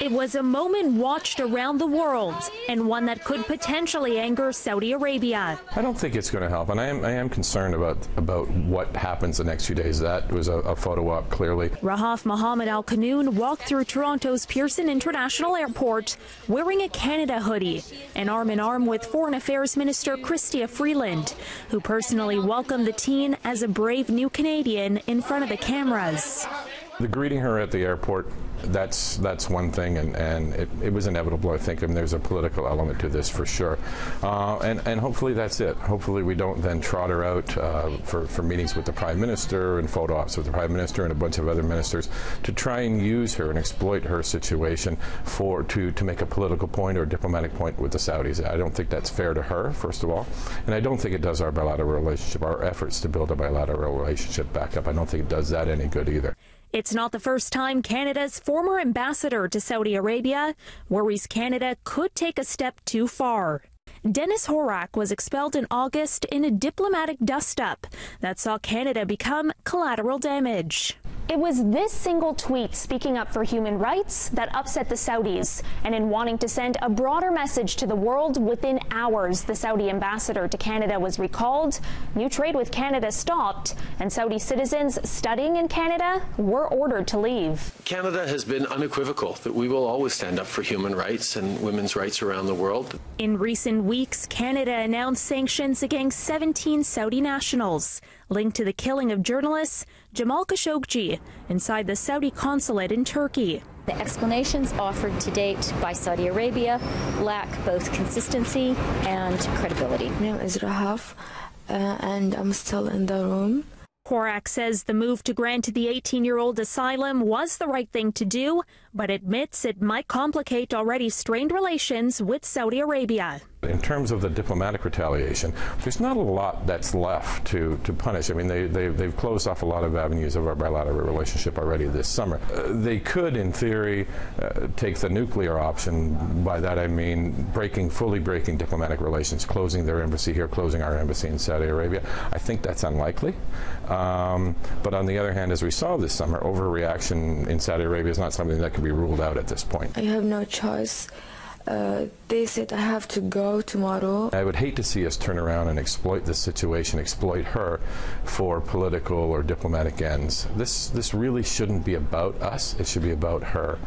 It was a moment watched around the world, and one that could potentially anger Saudi Arabia. I don't think it's going to help, and I am concerned about what happens the next few days. That was a photo op, clearly. Rahaf Mohammed Alqunun walked through Toronto's Pearson International Airport wearing a Canada hoodie and arm in arm with Foreign Affairs Minister Chrystia Freeland, who personally welcomed the teen as a brave new Canadian in front of the cameras. The greeting her at the airport, that's one thing, and it was inevitable, I think. I mean, there's a political element to this for sure. And hopefully that's it. Hopefully we don't then trot her out for meetings with the Prime Minister and photo ops with the Prime Minister and a bunch of other ministers to try and use her and exploit her situation to make a political point or a diplomatic point with the Saudis. I don't think that's fair to her, first of all, and I don't think it does our bilateral relationship, our efforts to build a bilateral relationship back up. I don't think it does that any good either. It's not the first time Canada's former ambassador to Saudi Arabia worries Canada could take a step too far. Dennis Horak was expelled in August in a diplomatic dust-up that saw Canada become collateral damage. It was this single tweet speaking up for human rights that upset the Saudis, and in wanting to send a broader message to the world, within hours the Saudi ambassador to Canada was recalled, new trade with Canada stopped, and Saudi citizens studying in Canada were ordered to leave. Canada has been unequivocal that we will always stand up for human rights and women's rights around the world. In recent weeks, Canada announced sanctions against 17 Saudi nationals linked to the killing of journalists Jamal Khashoggi inside the Saudi consulate in Turkey. The explanations offered to date by Saudi Arabia lack both consistency and credibility. My name is Rahaf, and I'm still in the room. Horak says the move to grant the 18-year-old asylum was the right thing to do, but admits it might complicate already strained relations with Saudi Arabia. In terms of the diplomatic retaliation, there's not a lot that's left to punish. I mean, they've closed off a lot of avenues of our bilateral relationship already this summer. They could, in theory, take the nuclear option. By that I mean fully breaking diplomatic relations, closing their embassy here, closing our embassy in Saudi Arabia. I think that's unlikely. But on the other hand, as we saw this summer, overreaction in Saudi Arabia is not something that can be ruled out at this point. I have no choice. They said I have to go tomorrow. I would hate to see us turn around and exploit this situation, exploit her for political or diplomatic ends. This really shouldn't be about us. It should be about her.